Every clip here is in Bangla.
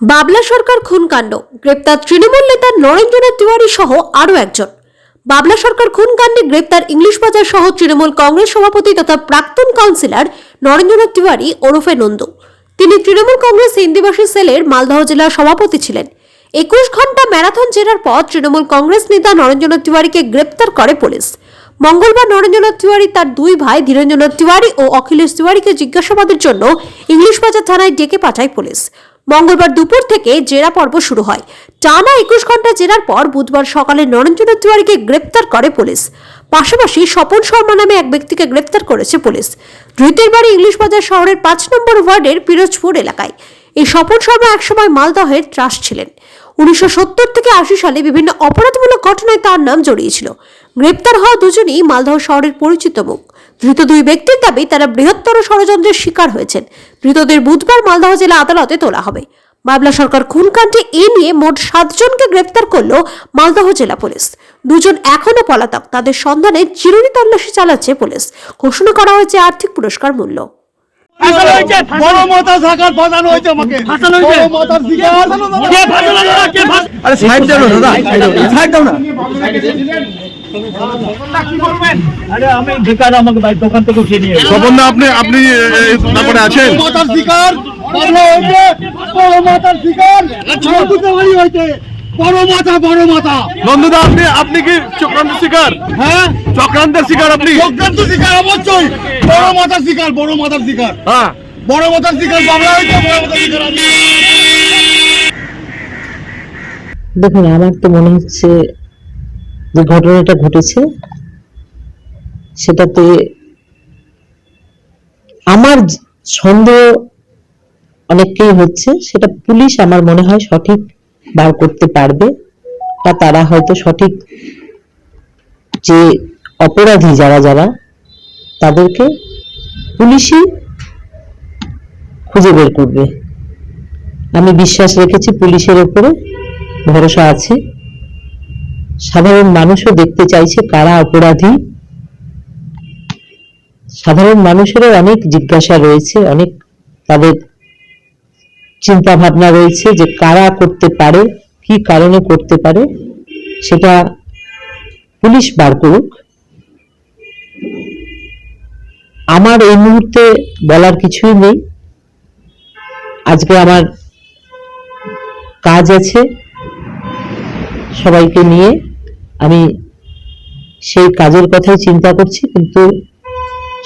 বাবলা সরকার খুনকাণ্ড, গ্রেপ্তার তৃণমূল নেতা নরেন্দ্রনাথ তিওয়ারি সহ আরও একজন। বাবলা সরকার খুনকাণ্ডে গ্রেপ্তার ইংলিশ বাজার সহ তৃণমূল কংগ্রেস সভাপতি তথা প্রাক্তন কাউন্সিলর নরেন্দ্রনাথ তিওয়ারি ওরফে নন্দু। তিনি তৃণমূল কংগ্রেস হিন্দিভাষী সেলের মালদহ জেলার সভাপতি ছিলেন। 21 ঘন্টা ম্যারাথন জেরার পর তৃণমূল কংগ্রেস নেতা নরেন্দ্রনাথ তিওয়ারিকে গ্রেপ্তার করে পুলিশ। মঙ্গলবার নরেন্দ্রনাথ তিওয়ারি তার দুই ভাই ধীরেন্দ্রনাথ তিওয়ারি ও অখিলেশ তিওয়ারিকে জিজ্ঞাসাবাদের জন্য ইংলিশ বাজার থানায় ডেকে পাঠায় পুলিশ। মঙ্গলবার দুপুর থেকে জেরা পর্ব শুরু হয়। টানা 21 ঘন্টা জেরার পর বুধবার সকালে নরেন্দ্রনাথ তিওয়ারিকে গ্রেপ্তার করে পুলিশ। পাশাপাশি স্বপন শর্মা নামে এক ব্যক্তিকে গ্রেপ্তার করেছে পুলিশ। ধৃতের বাড়ি ইংলিশ বাজার শহরের 5 নম্বর ওয়ার্ডের পিরোজপুর এলাকায়। এই স্বপন শর্মা একসময় মালদহের ত্রাস ছিলেন। 1970 থেকে 80 সালে বিভিন্ন অপরাধমূলক ঘটনায় তার নাম জড়িয়েছিল। গ্রেপ্তার হওয়া দুজনই মালদহ শহরের পরিচিত মুখ। ধৃত দুই ব্যক্তির দাবি তারা বৃহত্তর ষড়যন্ত্রের শিকার হয়েছেন। ধৃতদের বুধবার মালদহ জেলা আদালতে তোলা হবে। বাবলা সরকার খুনকাণ্ডে এ নিয়ে মোট 7 জনকে গ্রেপ্তার করল মালদহ জেলা পুলিশ। দুজন এখনো পলাতক, তাদের সন্ধানে চিরুনি তল্লাশি চালাচ্ছে পুলিশ। ঘোষণা করা হয়েছে আর্থিক পুরস্কার মূল্য। নন্দুদা, আপনি কি চক্রান্ত শিকার? হ্যাঁ, চক্রান্তের শিকার আপনি? চক্রান্ত শিকার অবশ্যই। বড় মাথার শিকার, বড় মাথার শিকার। হ্যাঁ, বড় মাথার শিকার বাংলা হয়েছে, বড় মাথার শিকার আপনি। দেখুন, আমার তো মনে হচ্ছে যে ঘটনাটা ঘটেছে সেটাতে আমার সন্দেহ অনেককেই হচ্ছে, সেটা পুলিশ আমার মনে হয় সঠিক বার করতে পারবে, বা তারা হয়তো সঠিক যে অপরাধী যারা যারা তাদেরকে পুলিশই খুঁজে বের করবে। আমি বিশ্বাস রেখেছি, পুলিশের উপরে ভরসা আছে। সাধারণ মানুষও দেখতে চাইছে কারা অপরাধী। সাধারণ মানুষেরও অনেক জিজ্ঞাসা রয়েছে, অনেক তাদের চিন্তা ভাবনা রয়েছে যে কারা করতে পারে, কি কারণে করতে পারে, সেটা পুলিশ বার করুক। আমার এই মুহূর্তে বলার কিছুই নেই। আজকে আমার কাজ আছে সবাইকে নিয়ে, আমি সেই কাজের কথাই চিন্তা করছি, কিন্তু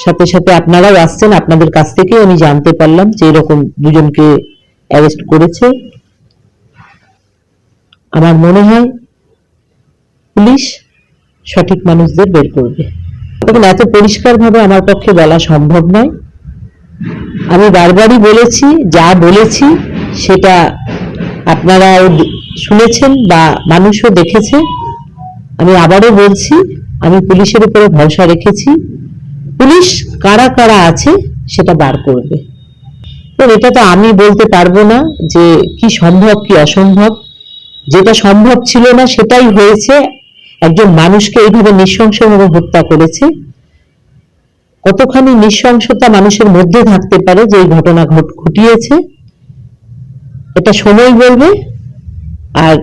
সাথে সাথে আপনারাও আসছেন, আপনাদের কাছ থেকে আমি জানতে পারলাম যে এরকম দুজনকে অ্যারেস্ট করেছে। আমার মনে হয় পুলিশ সঠিক মানুষদের বের করবে। তখন এত পরিষ্কার ভাবে আমার পক্ষে বলা সম্ভব নয়। আমি বারবারই বলেছি, যা বলেছি সেটা আপনারা শুনেছেন বা মানুষও দেখেছে। আমি আবারও বলছি, আমি পুলিশের উপরে ভরসা রেখেছি। পুলিশ কারা কারা আছে সেটা বার করবে। তো এটা তো আমি বলতে পারবো না যে কি সম্ভব কি অসম্ভব। যেটা সম্ভব ছিল না সেটাই হয়েছে। একজন মানুষকে এইভাবে নৃশংসভাবে হত্যা করেছে। কতখানি নৃশংসতা মানুষের মধ্যে থাকতে পারে যে এই ঘটনা ঘটিয়েছে, এটা সময় বলবে, আর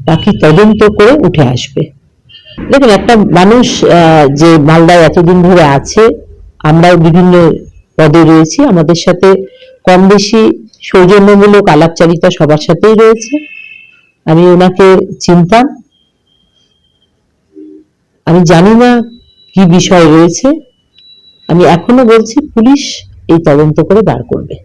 বাকি তদন্ত করে উঠে আসবে। দেখুন, একটা মানুষ যে মালদায় এতদিন ধরে আছে, আমরাও বিভিন্ন পদে রয়েছি, আমাদের সাথে কম বেশি সৌজন্যমূলক আলাপচারিতা সবার সাথেই রয়েছে। আমি ওনাকে চিনতাম, আমি জানি না কি বিষয় রয়েছে। আমি এখনো বলছি পুলিশ এই তদন্ত করে বার করবে।